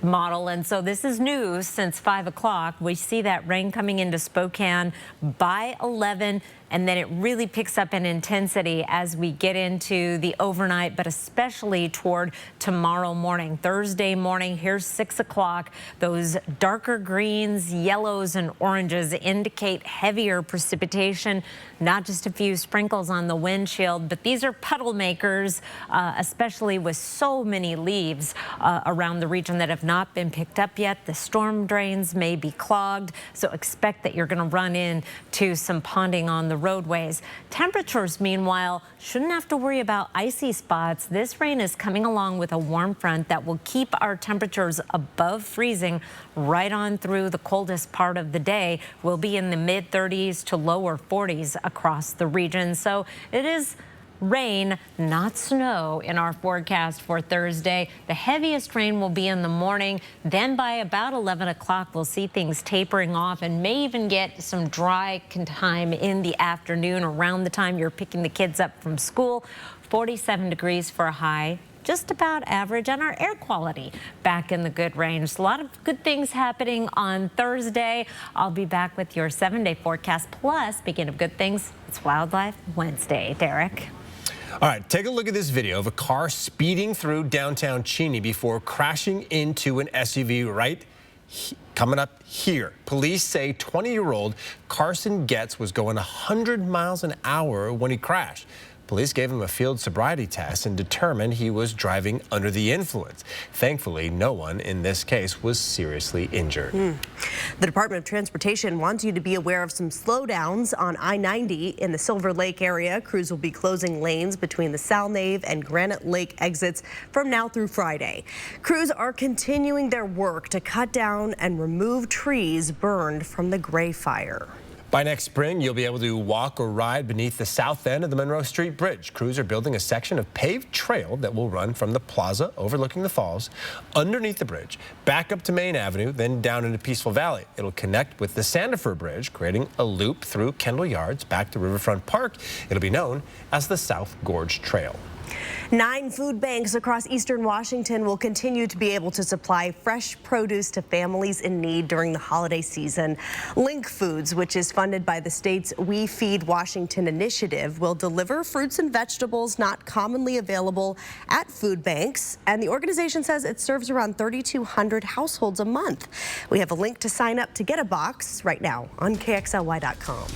model, and so this is new since 5 o'clock. We see that rain coming into Spokane by 11, and then it really picks up in intensity as we get into the overnight, but especially toward tomorrow morning. Thursday morning, here's 6 o'clock. Those darker greens, yellows, and oranges indicate heavier precipitation, not just a few sprinkles on the windshield, but these are puddle makers, especially with so many leaves around the region that have not been picked up yet. The storm drains may be clogged, so expect that you're going to run into some ponding on the roadways. Temperatures, meanwhile, shouldn't have to worry about icy spots. This rain is coming along with a warm front that will keep our temperatures above freezing right on through the coldest part of the day. We'll be in the mid-30s to lower 40s across the region. So it is rain, not snow, in our forecast for Thursday. The heaviest rain will be in the morning. Then by about 11 o'clock, we'll see things tapering off and may even get some dry time in the afternoon around the time you're picking the kids up from school. 47 degrees for a high. Just about average, and our air quality back in the good range. A lot of good things happening on Thursday. I'll be back with your 7-day forecast. Plus, speaking of good things, it's Wildlife Wednesday. Derek. All right, take a look at this video of a car speeding through downtown Cheney before crashing into an SUV coming up here. Police say 20-year-old Carson Getz was going 100 miles an hour when he crashed. Police gave him a field sobriety test and determined he was driving under the influence. Thankfully, no one in this case was seriously injured. The Department of Transportation wants you to be aware of some slowdowns on I-90 in the Silver Lake area. Crews will be closing lanes between the Salnave and Granite Lake exits from now through Friday. Crews are continuing their work to cut down and remove trees burned from the Gray Fire. By next spring, you'll be able to walk or ride beneath the south end of the Monroe Street Bridge. Crews are building a section of paved trail that will run from the plaza overlooking the falls, underneath the bridge, back up to Main Avenue, then down into Peaceful Valley. It'll connect with the Sandifer Bridge, creating a loop through Kendall Yards back to Riverfront Park. It'll be known as the South Gorge Trail. 9 food banks across eastern Washington will continue to be able to supply fresh produce to families in need during the holiday season. Link Foods, which is funded by the state's We Feed Washington initiative, will deliver fruits and vegetables not commonly available at food banks, and the organization says it serves around 3,200 households a month. We have a link to sign up to get a box right now on KXLY.com.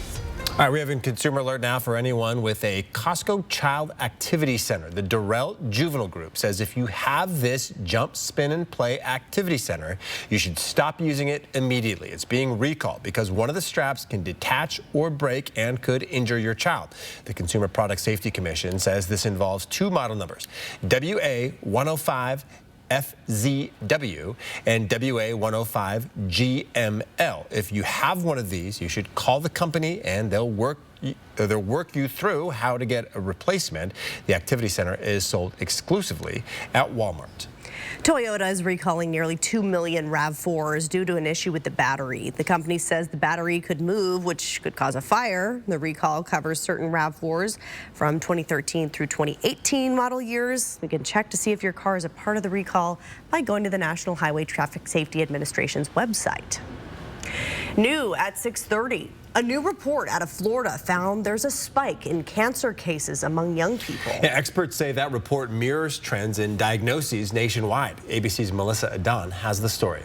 All right, we have a consumer alert now for anyone with a Costco Child Activity Center. The Durrell Juvenile Group says if you have this Jump, Spin, and Play Activity Center, you should stop using it immediately. It's being recalled because one of the straps can detach or break and could injure your child. The Consumer Product Safety Commission says this involves 2 model numbers, WA105 FZW and WA105GML. If you have one of these, you should call the company and they'll work you through how to get a replacement. The Activity Center is sold exclusively at Walmart. Toyota is recalling nearly 2 million RAV4s due to an issue with the battery. The company says the battery could move, which could cause a fire. The recall covers certain RAV4s from 2013 through 2018 model years. We can check to see if your car is a part of the recall by going to the National Highway Traffic Safety Administration's website. New at 6:30. A new report out of Florida found there's a spike in cancer cases among young people. Yeah, experts say that report mirrors trends in diagnoses nationwide. ABC's Melissa Adon has the story.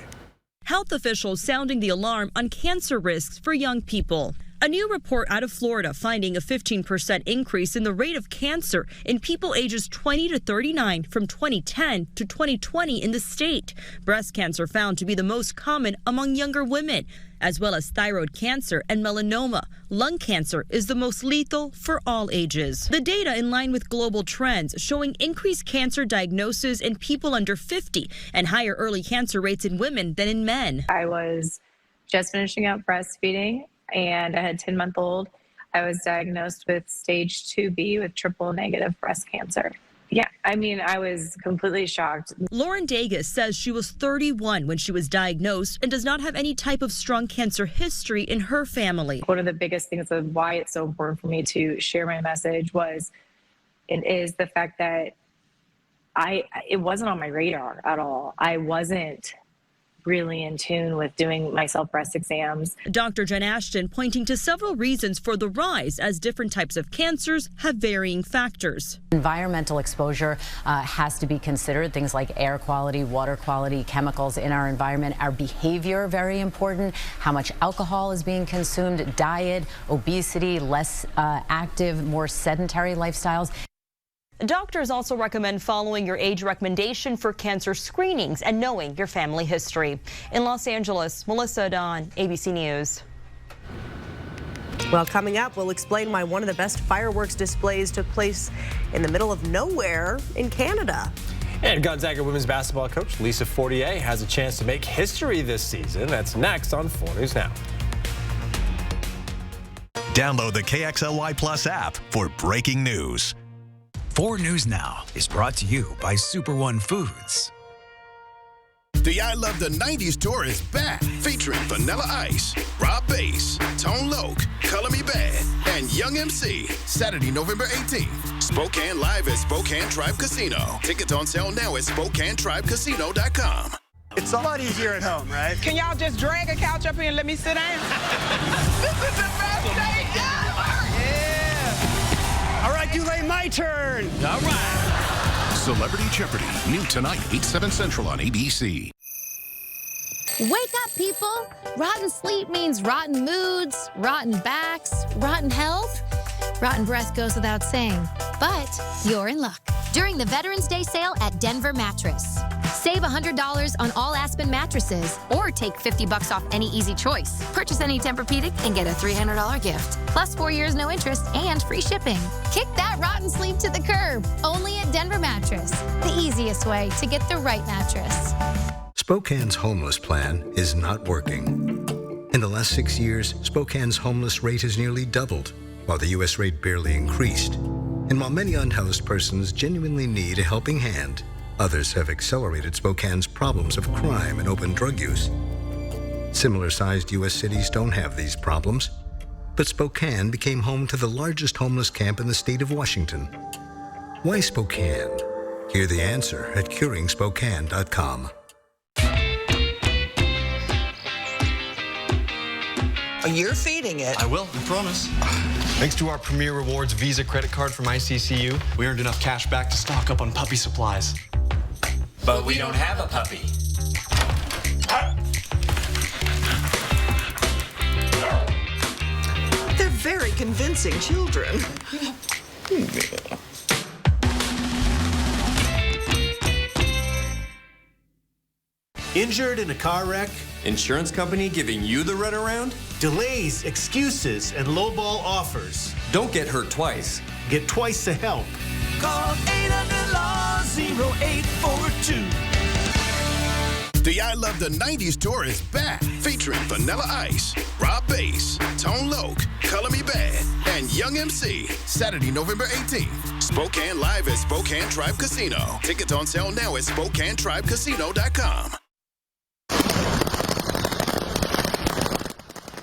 Health officials sounding the alarm on cancer risks for young people. A new report out of Florida finding a 15% increase in the rate of cancer in people ages 20 to 39 from 2010 to 2020 in the state. Breast cancer found to be the most common among younger women, as well as thyroid cancer and melanoma. Lung cancer is the most lethal for all ages. The data in line with global trends showing increased cancer diagnosis in people under 50 and higher early cancer rates in women than in men. I was just finishing up breastfeeding and I had a 10-month-old. I was diagnosed with stage 2B with triple negative breast cancer. Yeah, I mean, I was completely shocked. Lauren Dagas says she was 31 when she was diagnosed and does not have any type of strong cancer history in her family. One of the biggest things of why it's so important for me to share my message is the fact that it wasn't on my radar at all. I wasn't really in tune with doing myself breast exams. Dr. Jen Ashton pointing to several reasons for the rise, as different types of cancers have varying factors. Environmental exposure has to be considered. Things like air quality, water quality, chemicals in our environment, our behavior, very important. How much alcohol is being consumed, diet, obesity, less active, more sedentary lifestyles. Doctors also recommend following your age recommendation for cancer screenings and knowing your family history. In Los Angeles, Melissa Don, ABC News. Well, coming up, we'll explain why one of the best fireworks displays took place in the middle of nowhere in Canada. And Gonzaga women's basketball coach Lisa Fortier has a chance to make history this season. That's next on 4 News Now. Download the KXLY Plus app for breaking news. 4 News Now is brought to you by Super One Foods. The I Love the 90s tour is back, featuring Vanilla Ice, Rob Bass, Tone Loc, Color Me Bad, and Young MC, Saturday, November 18th. Spokane live at Spokane Tribe Casino. Tickets on sale now at SpokaneTribeCasino.com. It's a lot easier at home, right? Can y'all just drag a couch up here and let me sit down? This is the best day ever! All right, Dulé, my turn. All right. Celebrity Jeopardy, new tonight, 8/7 Central on ABC. Wake up, people! Rotten sleep means rotten moods, rotten backs, rotten health. Rotten breath goes without saying, but you're in luck. During the Veterans Day sale at Denver Mattress. Save $100 on all Aspen mattresses or take $50 off any Easy Choice. Purchase any Tempur-Pedic and get a $300 gift. Plus 4 years no interest and free shipping. Kick that rotten sleep to the curb. Only at Denver Mattress. The easiest way to get the right mattress. Spokane's homeless plan is not working. In the last 6 years, Spokane's homeless rate has nearly doubled, while the U.S. rate barely increased. And while many unhoused persons genuinely need a helping hand, others have accelerated Spokane's problems of crime and open drug use. Similar-sized U.S. cities don't have these problems, but Spokane became home to the largest homeless camp in the state of Washington. Why Spokane? Hear the answer at curingspokane.com. You're feeding it. I will, I promise. Thanks to our Premier Rewards Visa credit card from ICCU, we earned enough cash back to stock up on puppy supplies. But we don't have a puppy. They're very convincing children. Injured in a car wreck? Insurance company giving you the runaround? Delays, excuses, and lowball offers. Don't get hurt twice. Get twice the help. Call 800-LAW-0842. The I Love the 90s tour is back, featuring Vanilla Ice, Rob Bass, Tone Loc, Color Me Bad, and Young MC, Saturday, November 18th. Spokane live at Spokane Tribe Casino. Tickets on sale now at SpokaneTribeCasino.com.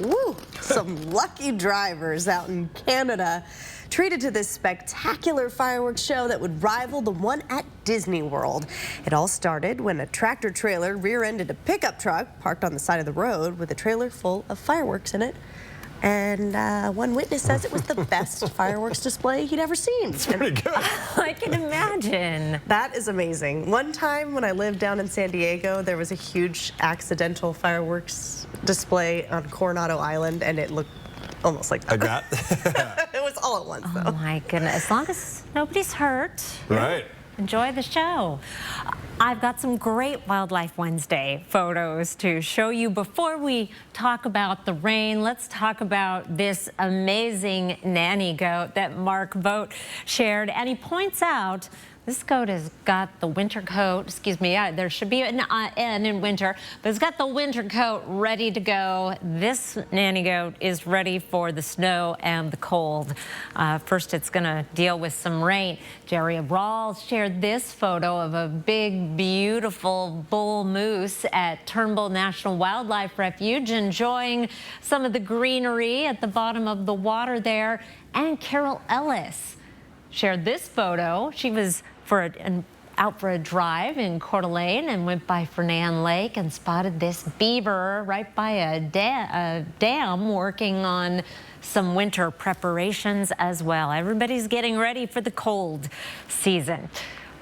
Woo! Some lucky drivers out in Canada treated to this spectacular fireworks show that would rival the one at Disney World. It all started when a tractor trailer rear-ended a pickup truck parked on the side of the road with a trailer full of fireworks in it. And one witness says it was the best fireworks display he'd ever seen. It's pretty good. I can imagine. That is amazing. One time when I lived down in San Diego, there was a huge accidental fireworks display on Coronado Island, and it looked Almost like that. Like that? It was all at once, though. Oh my goodness, as long as nobody's hurt. Right. Enjoy the show. I've got some great Wildlife Wednesday photos to show you. Before we talk about the rain, let's talk about this amazing nanny goat that Mark Vogt shared. And he points out this goat has got the winter coat, there should be an N in winter, but it's got the winter coat ready to go. This nanny goat is ready for the snow and the cold. First, it's going to deal with some rain. Jerry Rawls shared this photo of a big, beautiful bull moose at Turnbull National Wildlife Refuge, enjoying some of the greenery at the bottom of the water there. And Carol Ellis shared this photo. She was out for a drive in Coeur d'Alene and went by Fernan Lake and spotted this beaver right by a dam working on some winter preparations as well. Everybody's getting ready for the cold season.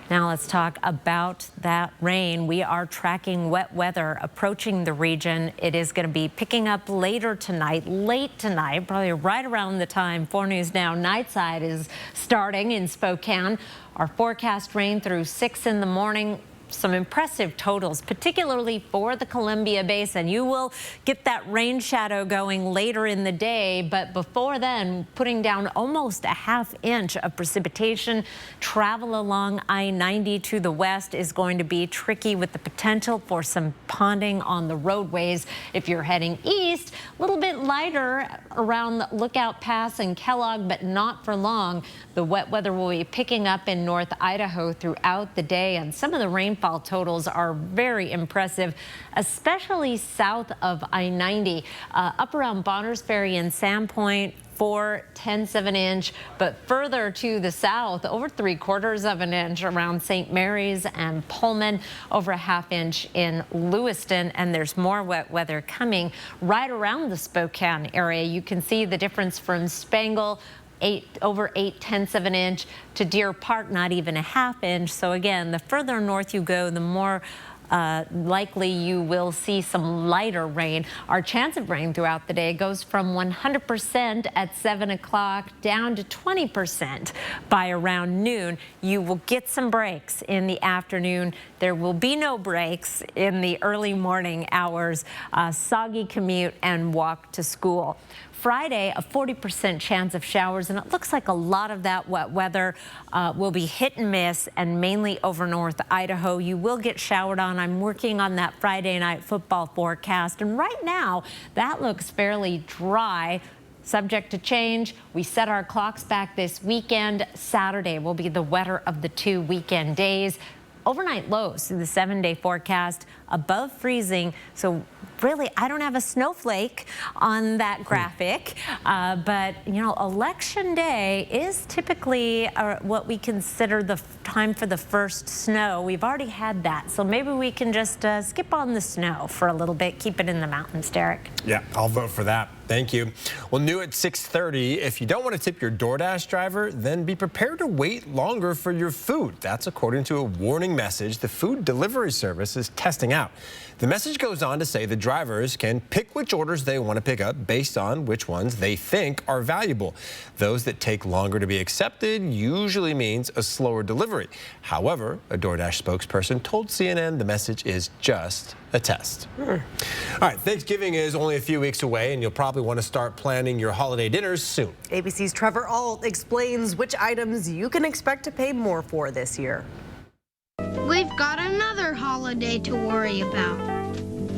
Now let's talk about that rain. We are tracking wet weather approaching the region. It is going to be picking up later tonight, late tonight, probably right around the time 4 News Now Nightside is starting in Spokane. Our forecast rain through 6 in the morning. Some impressive totals, particularly for the Columbia Basin. You will get that rain shadow going later in the day, but before then, putting down almost a ½ inch of precipitation. Travel along I-90 to the west is going to be tricky with the potential for some ponding on the roadways. If you're heading east, a little bit lighter around Lookout Pass and Kellogg, but not for long. The wet weather will be picking up in North Idaho throughout the day, and some of the rainfall totals are very impressive, especially south of I-90. Up around Bonners Ferry and Sandpoint, 4 tenths of an inch, but further to the south, over 3/4 of an inch around St. Mary's and Pullman, over a ½ inch in Lewiston, and there's more wet weather coming right around the Spokane area. You can see the difference from Spangle, over 8 tenths of an inch, to Deer Park, not even a ½ inch. So again, the further north you go, the more likely you will see some lighter rain. Our chance of rain throughout the day goes from 100% at 7 o'clock down to 20% by around noon. You will get some breaks in the afternoon. There will be no breaks in the early morning hours. Soggy commute and walk to school. Friday, a 40% chance of showers, and it looks like a lot of that wet weather will be hit and miss, and mainly over North Idaho. You will get showered on. I'm working on that Friday night football forecast, and right now that looks fairly dry. Subject to change. We set our clocks back this weekend. Saturday will be the wetter of the 2 weekend days. Overnight lows in the 7-day forecast above freezing. So really, I don't have a snowflake on that graphic, but you know, election day is typically what we consider the time for the first snow. We've already had that, so maybe we can just skip on the snow for a little bit, keep it in the mountains. Derek? Yeah, I'll vote for that. Thank you. Well, new at 6:30, if you don't want to tip your DoorDash driver, then be prepared to wait longer for your food. That's according to a warning message the food delivery service is testing out. The message goes on to say the drivers can pick which orders they want to pick up based on which ones they think are valuable. Those that take longer to be accepted usually means a slower delivery. However, a DoorDash spokesperson told CNN the message is just a test. All right, Thanksgiving is only a few weeks away, and you'll probably want to start planning your holiday dinners soon. ABC's Trevor Ault explains which items you can expect to pay more for this year. We've got another holiday to worry about.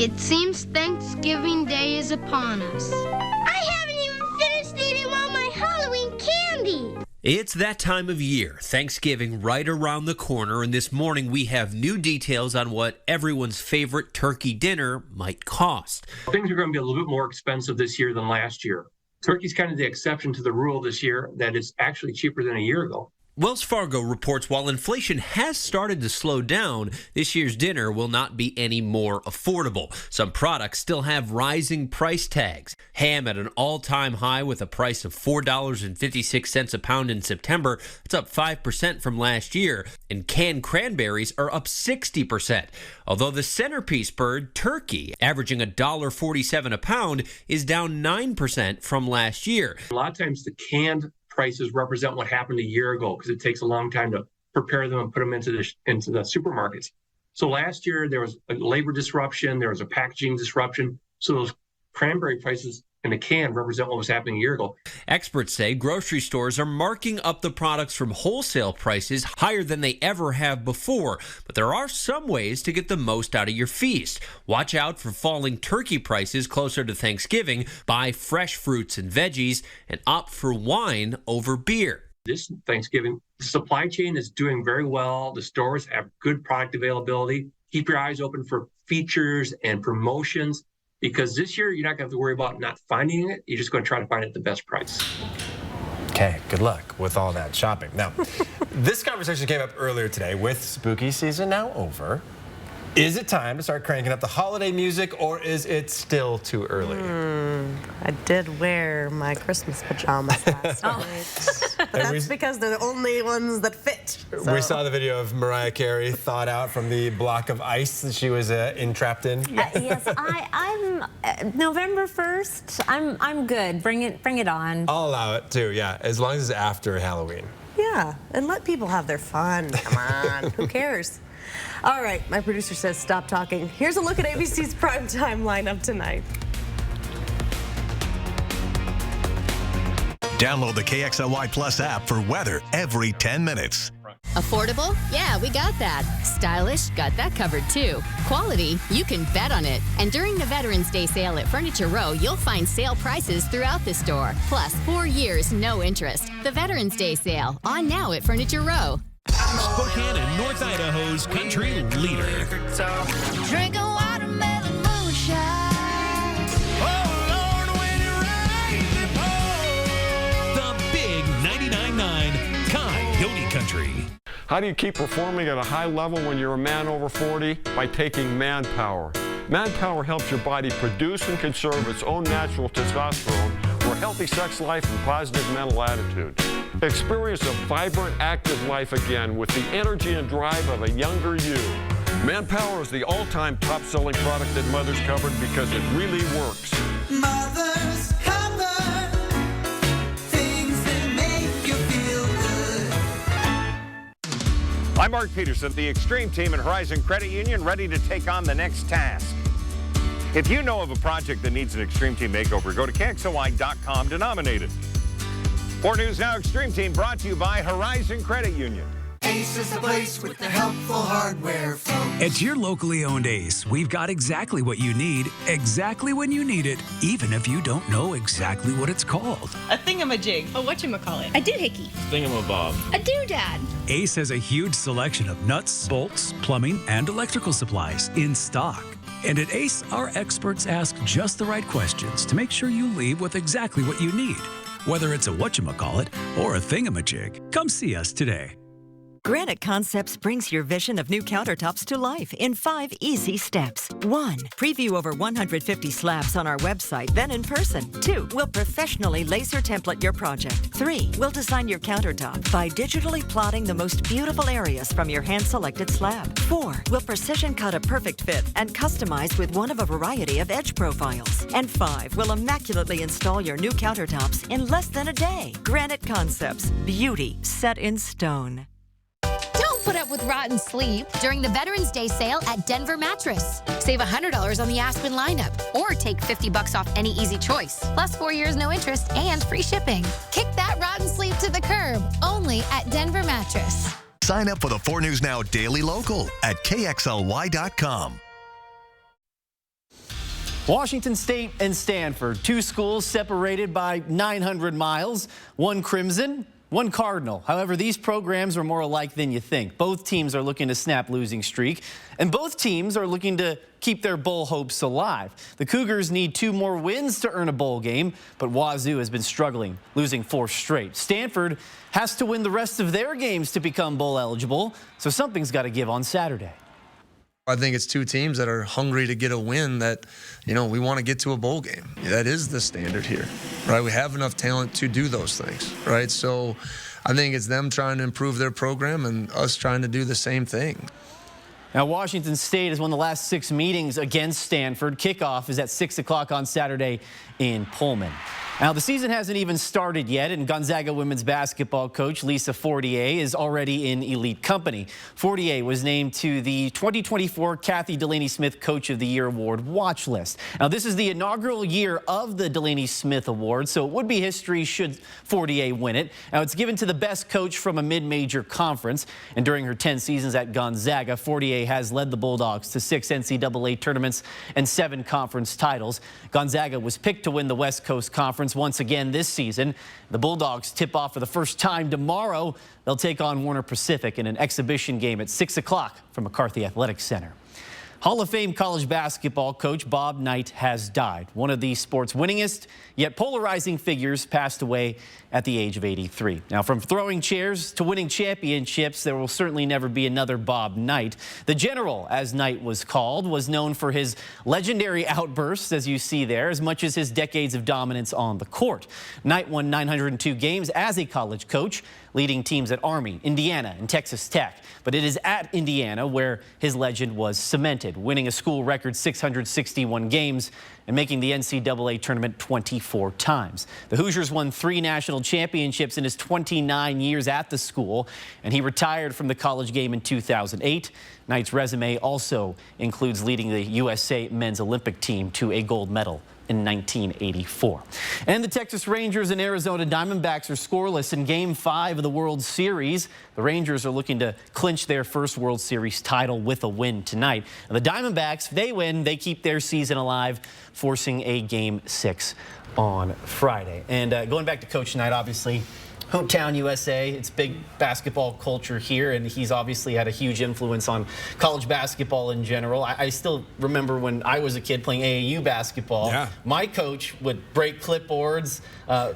It seems Thanksgiving Day is upon us. I haven't even finished eating all my Halloween candy. It's that time of year, Thanksgiving right around the corner, and this morning we have new details on what everyone's favorite turkey dinner might cost. Things are going to be a little bit more expensive this year than last year. Turkey's kind of the exception to the rule this year that it's actually cheaper than a year ago. Wells Fargo reports while inflation has started to slow down, this year's dinner will not be any more affordable. Some products still have rising price tags. Ham at an all-time high with a price of $4.56 a pound in September. That's up 5% from last year. And canned cranberries are up 60%. Although the centerpiece bird, turkey, averaging $1.47 a pound, is down 9% from last year. A lot of times the canned prices represent what happened a year ago because it takes a long time to prepare them and put them into the supermarkets. So last year there was a labor disruption, there was a packaging disruption. So those cranberry prices in a can represent what was happening a year ago. Experts say grocery stores are marking up the products from wholesale prices higher than they ever have before. But there are some ways to get the most out of your feast. Watch out for falling turkey prices closer to Thanksgiving, buy fresh fruits and veggies, and opt for wine over beer. This Thanksgiving, the supply chain is doing very well. The stores have good product availability. Keep your eyes open for features and promotions, because this year you're not going to have to worry about not finding it. You're just going to try to find it at the best price. Okay, good luck with all that shopping. Now, this conversation came up earlier today. With spooky season now over, is it time to start cranking up the holiday music, or is it still too early? I did wear my Christmas pajamas last night. But that's because they're the only ones that fit. So. We saw the video of Mariah Carey thawed out from the block of ice that she was entrapped in. Yes, I'm November 1st. I'm good. Bring it on. I'll allow it too. Yeah, as long as it's after Halloween. Yeah, and let people have their fun. Come on, who cares? All right, my producer says stop talking. Here's a look at ABC's primetime lineup tonight. Download the KXLY Plus app for weather every 10 minutes. Affordable? Yeah, we got that. Stylish? Got that covered too. Quality? You can bet on it. And during the Veterans Day sale at Furniture Row, you'll find sale prices throughout the store. Plus, 4 years, no interest. The Veterans Day sale, on now at Furniture Row. Spokane and North Idaho's country leader. Drink a watermelon moonshine. The big 99.9 Coyote Country. How do you keep performing at a high level when you're a man over 40? By taking Manpower. Manpower helps your body produce and conserve its own natural testosterone for a healthy sex life and positive mental attitude. Experience a vibrant, active life again with the energy and drive of a younger you. Manpower is the all-time top-selling product at Mother's Cupboard because it really works. Mother's Cupboard, things that make you feel good. I'm Mark Peterson, the Extreme Team at Horizon Credit Union, ready to take on the next task. If you know of a project that needs an Extreme Team makeover, go to KXLY.com to nominate it. 4 News Now Extreme Team brought to you by Horizon Credit Union. Ace is the place with the helpful hardware, folks. At your locally owned Ace, we've got exactly what you need, exactly when you need it, even if you don't know exactly what it's called. A thingamajig. A whatchamacallit. A doohickey. Thingamabob. A doodad. Ace has a huge selection of nuts, bolts, plumbing, and electrical supplies in stock. And at Ace, our experts ask just the right questions to make sure you leave with exactly what you need. Whether it's a whatchamacallit or a thingamajig, come see us today. Granite Concepts brings your vision of new countertops to life in 5 easy steps. 1. Preview over 150 slabs on our website, then in person. 2. We'll professionally laser template your project. 3. We'll design your countertop by digitally plotting the most beautiful areas from your hand-selected slab. 4. We'll precision cut a perfect fit and customize with one of a variety of edge profiles. And 5. We'll immaculately install your new countertops in less than a day. Granite Concepts. Beauty set in stone. Put up with rotten sleep during the Veterans Day sale at Denver Mattress. Save $100 on the Aspen lineup or take $50 off any easy choice. Plus 4 years no interest and free shipping. Kick that rotten sleep to the curb only at Denver Mattress. Sign up for the 4 News Now Daily Local at KXLY.com. Washington State and Stanford, 2 schools separated by 900 miles. One crimson, one Cardinal. However, these programs are more alike than you think. Both teams are looking to snap losing streak, and both teams are looking to keep their bowl hopes alive. The Cougars need 2 more wins to earn a bowl game, but Wazoo has been struggling, losing 4 straight. Stanford has to win the rest of their games to become bowl eligible, so something's got to give on Saturday. I think it's 2 teams that are hungry to get a win that, we want to get to a bowl game. That is the standard here, right? We have enough talent to do those things, right? So I think it's them trying to improve their program and us trying to do the same thing. Now, Washington State has won the last 6 meetings against Stanford. Kickoff is at 6 o'clock on Saturday in Pullman. Now, the season hasn't even started yet, and Gonzaga women's basketball coach Lisa Fortier is already in elite company. Fortier was named to the 2024 Kathy Delaney Smith Coach of the Year Award watch list. Now, this is the inaugural year of the Delaney Smith Award, so it would be history should Fortier win it. Now, it's given to the best coach from a mid-major conference, and during her 10 seasons at Gonzaga, Fortier has led the Bulldogs to 6 NCAA tournaments and 7 conference titles. Gonzaga was picked to win the West Coast Conference once again this season. The Bulldogs tip off for the first time tomorrow. They'll take on Warner Pacific in an exhibition game at 6 o'clock from McCarthy Athletic Center. Hall of Fame college basketball coach Bob Knight has died. One of the sport's winningest, yet polarizing figures passed away at the age of 83. Now, from throwing chairs to winning championships, there will certainly never be another Bob Knight. The General, as Knight was called, was known for his legendary outbursts, as you see there, as much as his decades of dominance on the court. Knight won 902 games as a college coach, leading teams at Army, Indiana, and Texas Tech. But it is at Indiana where his legend was cemented, winning a school record 661 games and making the NCAA tournament 24 times. The Hoosiers won 3 national championships in his 29 years at the school, and he retired from the college game in 2008. Knight's resume also includes leading the USA men's Olympic team to a gold medal in 1984. And the Texas Rangers and Arizona Diamondbacks are scoreless in Game 5 of the World Series. The Rangers are looking to clinch their first World Series title with a win tonight. And the Diamondbacks, if they win, they keep their season alive, forcing a Game 6 on Friday. And going back to Coach Knight, obviously, Hometown USA, it's big basketball culture here, and he's obviously had a huge influence on college basketball in general. I still remember when I was a kid playing AAU basketball. Yeah. My coach would break clipboards,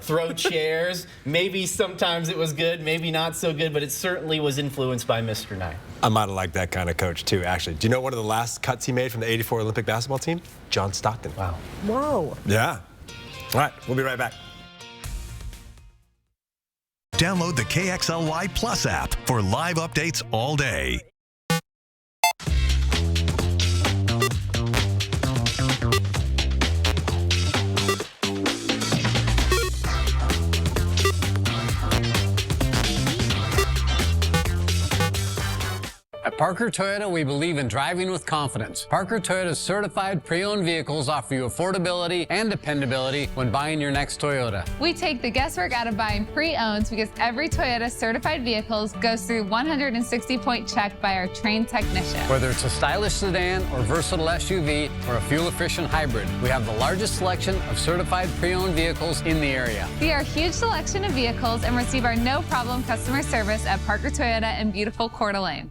throw chairs. Maybe sometimes it was good, maybe not so good, but it certainly was influenced by Mr. Knight. I might have liked that kind of coach, too, actually. Do you know one of the last cuts he made from the '84 Olympic basketball team? John Stockton. Wow. Whoa. Yeah. All right, we'll be right back. Download the KXLY Plus app for live updates all day. At Parker Toyota, we believe in driving with confidence. Parker Toyota's certified pre-owned vehicles offer you affordability and dependability when buying your next Toyota. We take the guesswork out of buying pre-owned because every Toyota certified vehicles goes through 160-point check by our trained technician. Whether it's a stylish sedan or versatile SUV or a fuel-efficient hybrid, we have the largest selection of certified pre-owned vehicles in the area. See our huge selection of vehicles and receive our no-problem customer service at Parker Toyota in beautiful Coeur d'Alene.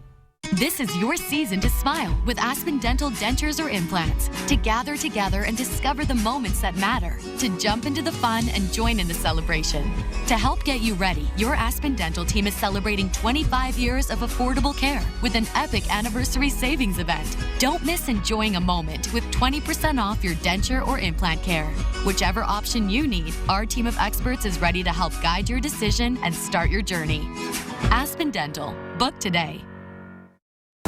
This is your season to smile with Aspen Dental dentures or implants. To gather together and discover the moments that matter. To jump into the fun and join in the celebration. To help get you ready, your Aspen Dental team is celebrating 25 years of affordable care with an epic anniversary savings event. Don't miss enjoying a moment with 20% off your denture or implant care. Whichever option you need, our team of experts is ready to help guide your decision and start your journey. Aspen Dental. Book today.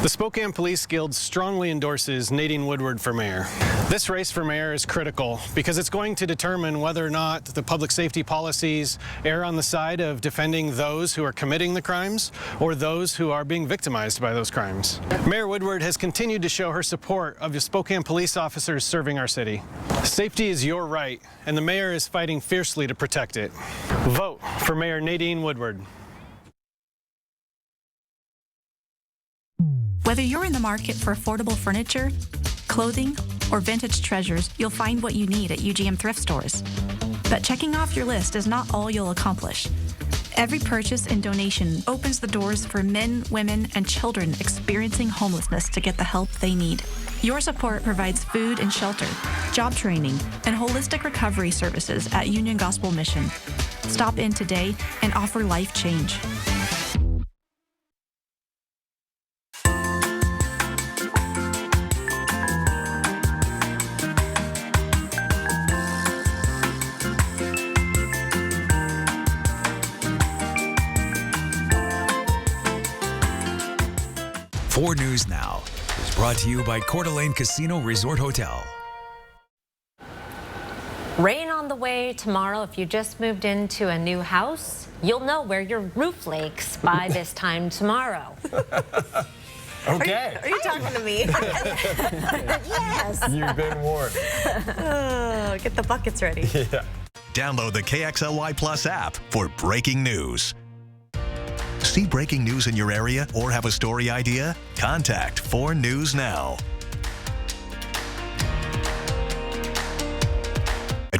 The Spokane Police Guild strongly endorses Nadine Woodward for mayor. This race for mayor is critical because it's going to determine whether or not the public safety policies err on the side of defending those who are committing the crimes or those who are being victimized by those crimes. Mayor Woodward has continued to show her support of the Spokane police officers serving our city. Safety is your right, and the mayor is fighting fiercely to protect it. Vote for Mayor Nadine Woodward. Whether you're in the market for affordable furniture, clothing, or vintage treasures, you'll find what you need at UGM thrift stores. But checking off your list is not all you'll accomplish. Every purchase and donation opens the doors for men, women, and children experiencing homelessness to get the help they need. Your support provides food and shelter, job training, and holistic recovery services at Union Gospel Mission. Stop in today and offer life change. Four News Now is brought to you by Coeur d'Alene Casino Resort Hotel. Rain on the way tomorrow. If you just moved into a new house, you'll know where your roof leaks by this time tomorrow. Okay. Are you talking to me? Yes. You've been warned. Get the buckets ready. Yeah. Download the KXLY Plus app for breaking news. See breaking news in your area or have a story idea? Contact 4 News Now.